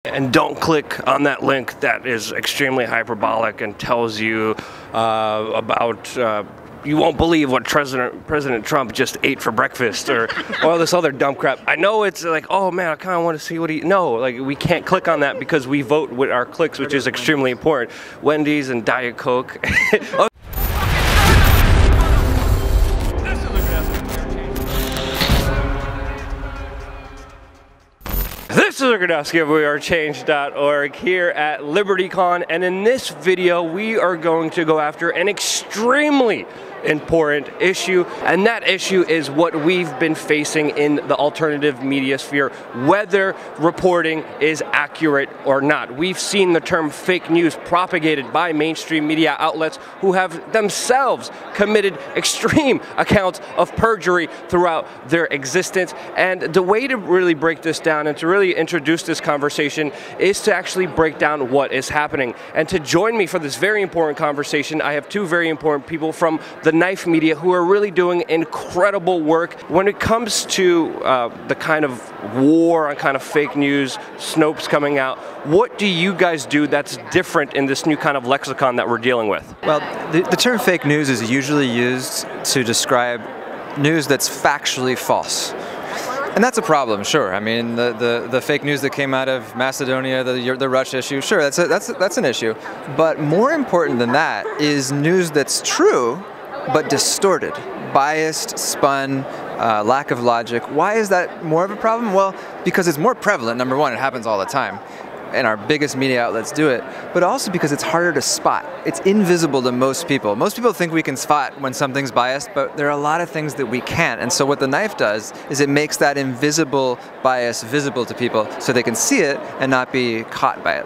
And don't click on that link that is extremely hyperbolic and tells you about you won't believe what President Trump just ate for breakfast, or all this other dumb crap. I know it's like, oh man, I kind of want to see what he... No, like, we can't click on that because we vote with our clicks, which is extremely important. Wendy's and Diet Coke. This is Rudkowski of WeAreChange.org here at LibertyCon, and in this video we are going to go after an extremely important issue, and that issue is what we've been facing in the alternative media sphere, whether reporting is accurate or not. We've seen the term fake news propagated by mainstream media outlets who have themselves committed extreme accounts of perjury throughout their existence, and the way to really break this down and to really introduce this conversation is to actually break down what is happening. And to join me for this very important conversation, I have two very important people from the Knife Media who are really doing incredible work when it comes to the kind of war on kind of fake news, Snopes coming out. What do you guys do that's different in this new kind of lexicon that we're dealing with? Well, the term fake news is usually used to describe news that's factually false. And that's a problem, sure. I mean, the fake news that came out of Macedonia, the Russia issue, sure, that's an issue. But more important than that is news that's true, but distorted, biased, spun, lack of logic. Why is that more of a problem? Well, because it's more prevalent, number one, it happens all the time, and our biggest media outlets do it, but also because it's harder to spot. It's invisible to most people. Most people think we can spot when something's biased, but there are a lot of things that we can't, and so what the knife does is it makes that invisible bias visible to people so they can see it and not be caught by it.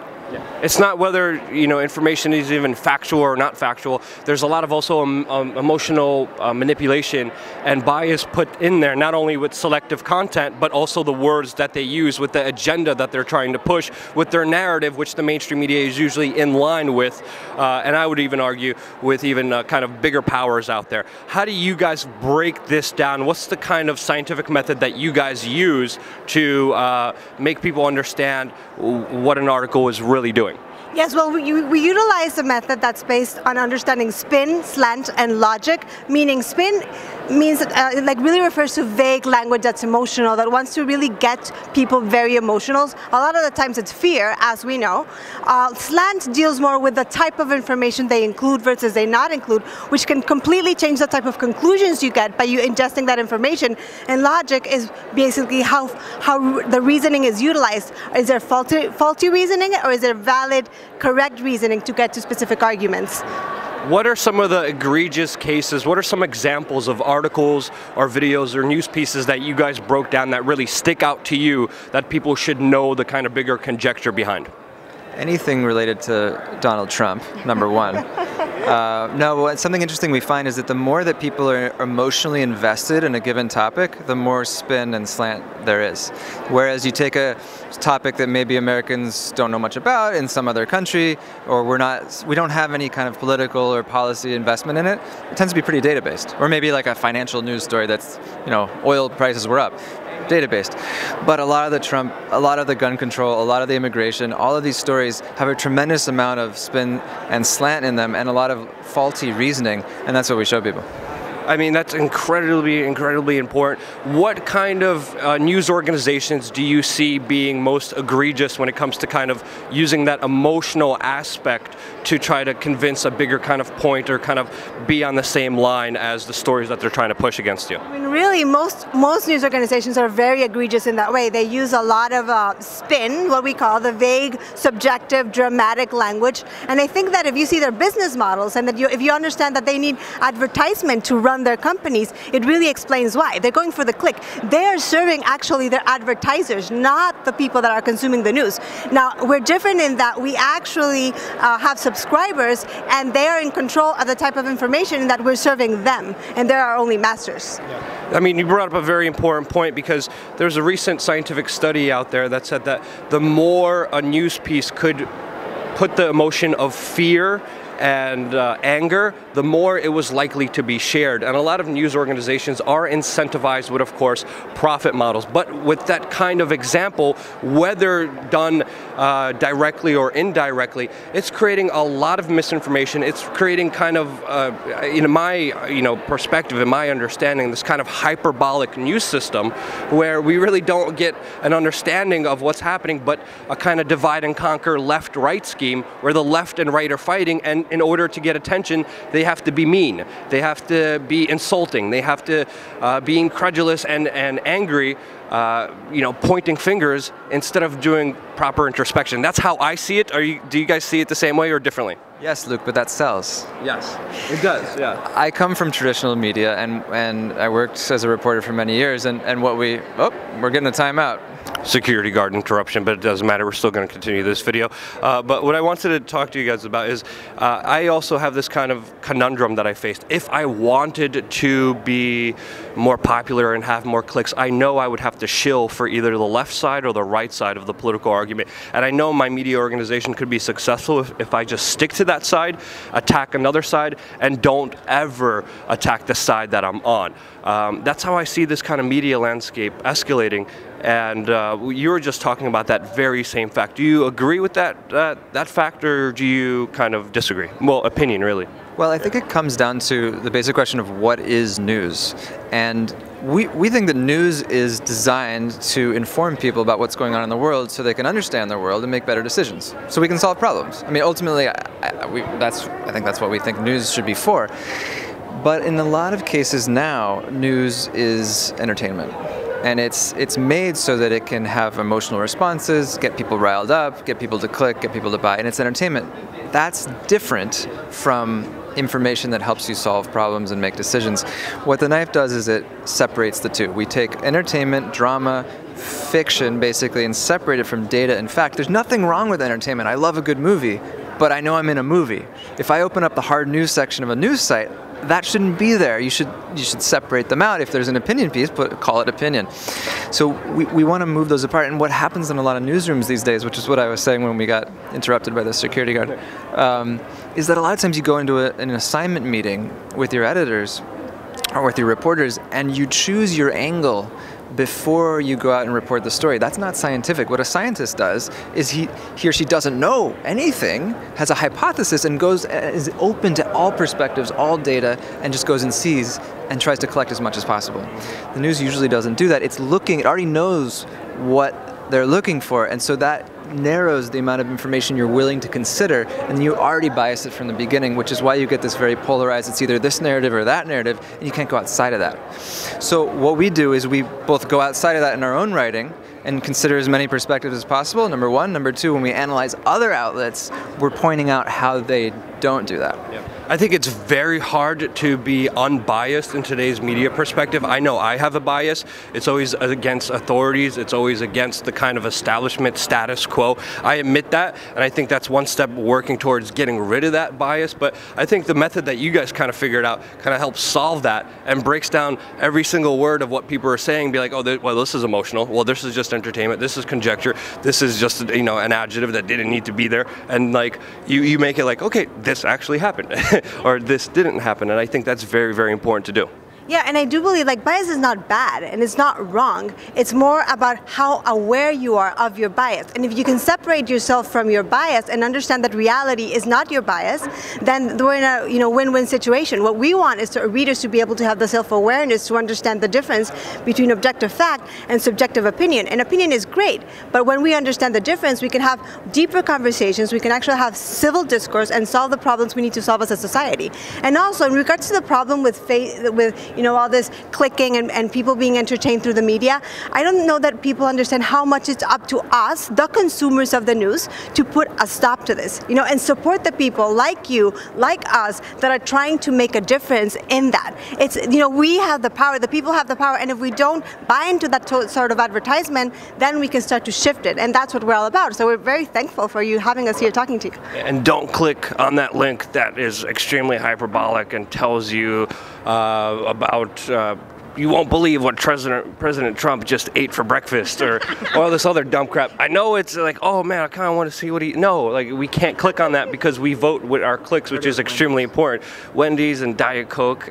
It's not whether, you know, information is even factual or not factual. There's a lot of also emotional manipulation and bias put in there, not only with selective content, but also the words that they use, with the agenda that they're trying to push, with their narrative, which the mainstream media is usually in line with, and I would even argue with even kind of bigger powers out there. How do you guys break this down? What's the kind of scientific method that you guys use to make people understand what an article is really doing? Yes, well, we utilize a method that's based on understanding spin, slant, and logic, meaning spin means like really refers to vague language that's emotional, that wants to really get people very emotional. A lot of the times it's fear, as we know. Slant deals more with the type of information they include versus they not include, which can completely change the type of conclusions you get by you ingesting that information. And logic is basically how the reasoning is utilized. Is there faulty reasoning, or is there valid, correct reasoning to get to specific arguments? What are some of the egregious cases? What are some examples of articles or videos or news pieces that you guys broke down that really stick out to you, that people should know the kind of bigger conjecture behind? Anything related to Donald Trump, number one. No, something interesting we find is that the more that people are emotionally invested in a given topic, the more spin and slant there is. Whereas you take a topic that maybe Americans don't know much about in some other country, or we don't have any kind of political or policy investment in it, it tends to be pretty data-based. Or maybe like a financial news story that's, you know, oil prices were up. Data-based. But a lot of the Trump, a lot of the gun control, a lot of the immigration, all of these stories have a tremendous amount of spin and slant in them and a lot of faulty reasoning, and that's what we show people. I mean, that's incredibly important. What kind of news organizations do you see being most egregious when it comes to kind of using that emotional aspect to try to convince a bigger kind of point, or kind of be on the same line as the stories that they're trying to push against you? I mean, really, most news organizations are very egregious in that way. They use a lot of spin, what we call the vague, subjective, dramatic language. And I think that if you see their business models, and that if you understand that they need advertisement to run their companies, it really explains why. They're going for the click. They are serving actually their advertisers, not the people that are consuming the news. Now, we're different in that we actually have subscribers, and they are in control of the type of information that we're serving them, and they're our only masters. I mean, you brought up a very important point, because there's a recent scientific study out there that said that the more a news piece could put the emotion of fear and anger, the more it was likely to be shared. And a lot of news organizations are incentivized with, of course, profit models. But with that kind of example, whether done directly or indirectly, it's creating a lot of misinformation. It's creating kind of, in my perspective, in my understanding, this kind of hyperbolic news system where we really don't get an understanding of what's happening, but a kind of divide and conquer left-right scheme where the left and right are fighting, and in order to get attention, they have to be mean, they have to be insulting, they have to be incredulous and angry, pointing fingers instead of doing proper introspection. That's how I see it. Do you guys see it the same way or differently? Yes, Luke, but that sells. Yes, it does, yeah. I come from traditional media, and I worked as a reporter for many years, and we're getting a timeout. Security guard interruption, but it doesn't matter. We're still going to continue this video. But what I wanted to talk to you guys about is I also have this kind of conundrum that I faced. If I wanted to be more popular and have more clicks, I know I would have to shill for either the left side or the right side of the political argument. And I know my media organization could be successful if I just stick to that side, attack another side, and don't ever attack the side that I'm on. That's how I see this kind of media landscape escalating. And you were just talking about that very same fact. Do you agree with that fact, or do you kind of disagree? Well, opinion, really. Well, I think it comes down to the basic question of what is news. And we think that news is designed to inform people about what's going on in the world so they can understand the world and make better decisions, so we can solve problems. I mean, ultimately, I think that's what we think news should be for. But in a lot of cases now, news is entertainment. And it's made so that it can have emotional responses, get people riled up, get people to click, get people to buy, and it's entertainment. That's different from information that helps you solve problems and make decisions. What the knife does is it separates the two. We take entertainment, drama, fiction, basically, and separate it from data and fact. There's nothing wrong with entertainment. I love a good movie, but I know I'm in a movie. If I open up the hard news section of a news site, that shouldn't be there. You should separate them out. If there's an opinion piece, call it opinion. So we want to move those apart. And what happens in a lot of newsrooms these days, which is what I was saying when we got interrupted by the security guard, is that a lot of times you go into an assignment meeting with your editors or with your reporters, and you choose your angle before you go out and report the story. That's not scientific. What a scientist does is he or she doesn't know anything, has a hypothesis, and is open to all perspectives, all data, and just goes and sees and tries to collect as much as possible. The news usually doesn't do that. It already knows what they're looking for, and so that narrows the amount of information you're willing to consider, and you already bias it from the beginning, which is why you get this very polarized, it's either this narrative or that narrative, and you can't go outside of that. So what we do is we both go outside of that in our own writing and consider as many perspectives as possible, number one. Number two, when we analyze other outlets, we're pointing out how they don't do that. Yeah. I think it's very hard to be unbiased in today's media perspective. I know I have a bias. It's always against authorities. It's always against the kind of establishment status quo. I admit that, and I think that's one step working towards getting rid of that bias. But I think the method that you guys kind of figured out kind of helps solve that and breaks down every single word of what people are saying. Be like, oh, well, this is emotional. Well, this is just entertainment. This is conjecture. This is just an adjective that didn't need to be there. And like you make it like, okay, this actually happened. Or this didn't happen, and I think that's very, very important to do. Yeah, and I do believe bias is not bad and it's not wrong. It's more about how aware you are of your bias. And if you can separate yourself from your bias and understand that reality is not your bias, then we're in a win-win situation. What we want is for readers to be able to have the self-awareness to understand the difference between objective fact and subjective opinion. And opinion is great, but when we understand the difference, we can have deeper conversations, we can actually have civil discourse and solve the problems we need to solve as a society. And also, in regards to the problem with all this clicking and people being entertained through the media, I don't know that people understand how much it's up to us, the consumers of the news, to put a stop to this, and support the people like you, like us, that are trying to make a difference in that. It's, we have the power, the people have the power, and if we don't buy into that sort of advertisement, then we can start to shift it, and that's what we're all about. So we're very thankful for you having us here talking to you. And don't click on that link that is extremely hyperbolic and tells you about you won't believe what President Trump just ate for breakfast, or all this other dumb crap. I know it's like, oh man, I kind of want to see what he. No, like we can't click on that because we vote with our clicks, which is extremely important. Wendy's and Diet Coke.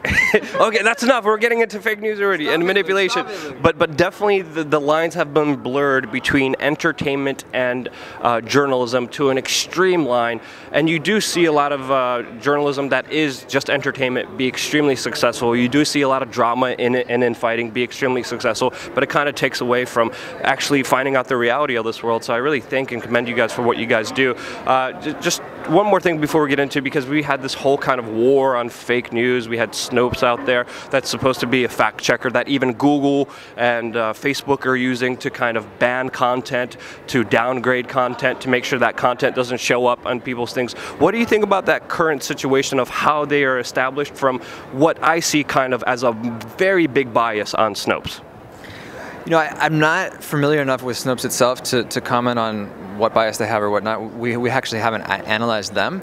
Okay, that's enough. We're getting into fake news already and manipulation. But definitely the lines have been blurred between entertainment and journalism to an extreme line, and you do see a lot of journalism that is just entertainment be extremely successful. You do see a lot of drama in it and in fighting be extremely successful, but it kind of takes away from actually finding out the reality of this world. So I really thank and commend you guys for what you guys do. Just one more thing before we get into, because we had this whole kind of war on fake news. We had Snopes out there that's supposed to be a fact checker that even Google and Facebook are using to kind of ban content, to downgrade content, to make sure that content doesn't show up on people's things. What do you think about that current situation of how they are established from what I see kind of as a very big bias on Snopes? You know, I'm not familiar enough with Snopes itself to comment on what bias they have or whatnot. We actually haven't analyzed them.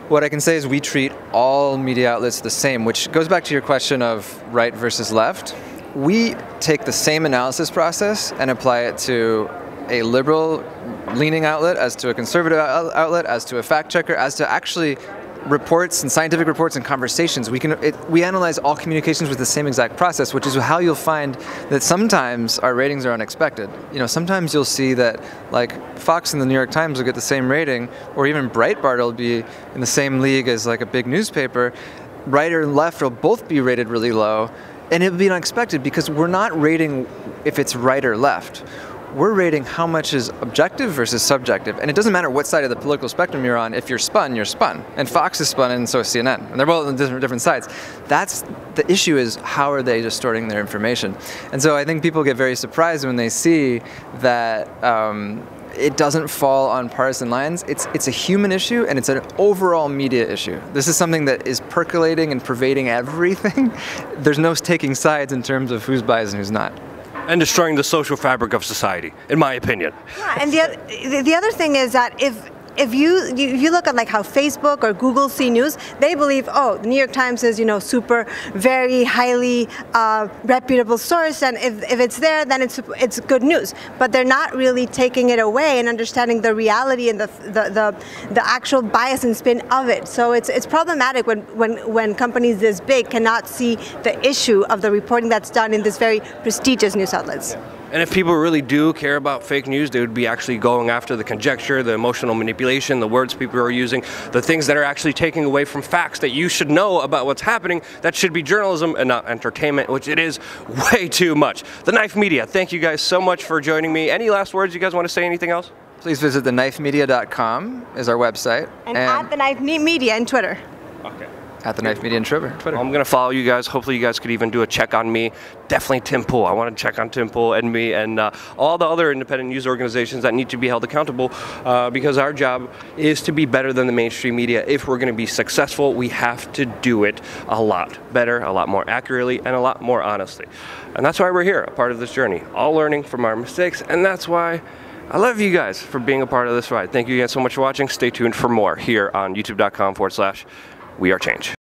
What I can say is we treat all media outlets the same, which goes back to your question of right versus left. We take the same analysis process and apply it to a liberal leaning outlet, as to a conservative outlet, as to a fact checker, as to actually reports and scientific reports and conversations. We analyze all communications with the same exact process, which is how you'll find that sometimes our ratings are unexpected. You know, sometimes you'll see that like Fox and the New York Times will get the same rating, or even Breitbart will be in the same league as like a big newspaper. Right or left will both be rated really low, and it'll be unexpected because we're not rating if it's right or left. We're rating how much is objective versus subjective. And it doesn't matter what side of the political spectrum you're on. If you're spun, you're spun. And Fox is spun, and so is CNN. And they're both on different sides. That's the issue, is how are they distorting their information? And so I think people get very surprised when they see that it doesn't fall on partisan lines. It's a human issue, and it's an overall media issue. This is something that is percolating and pervading everything. There's no taking sides in terms of who's biased and who's not. And destroying the social fabric of society, in my opinion. Yeah, and the other thing is that if you look at like how Facebook or Google see news, they believe, oh, the New York Times is, you know, super, very highly reputable source, and if it's there, then it's good news. But they're not really taking it away and understanding the reality and the actual bias and spin of it. So it's problematic when companies this big cannot see the issue of the reporting that's done in this very prestigious news outlets. Yeah. And if people really do care about fake news, they would be actually going after the conjecture, the emotional manipulation, the words people are using, the things that are actually taking away from facts that you should know about what's happening. That should be journalism and not entertainment, which it is way too much. The Knife Media, thank you guys so much for joining me. Any last words? You guys want to say anything else? Please visit thenifemedia.com is our website. And at The Knife Media on Twitter. Okay. At The Knife Media on Twitter. I'm going to follow you guys. Hopefully you guys could even do a check on me. Definitely Tim Pool. I want to check on Tim Pool and me and all the other independent news organizations that need to be held accountable because our job is to be better than the mainstream media. If we're going to be successful, we have to do it a lot better, a lot more accurately, and a lot more honestly. And that's why we're here, a part of this journey, all learning from our mistakes. And that's why I love you guys for being a part of this ride. Thank you again so much for watching. Stay tuned for more here on youtube.com/WeAreChange.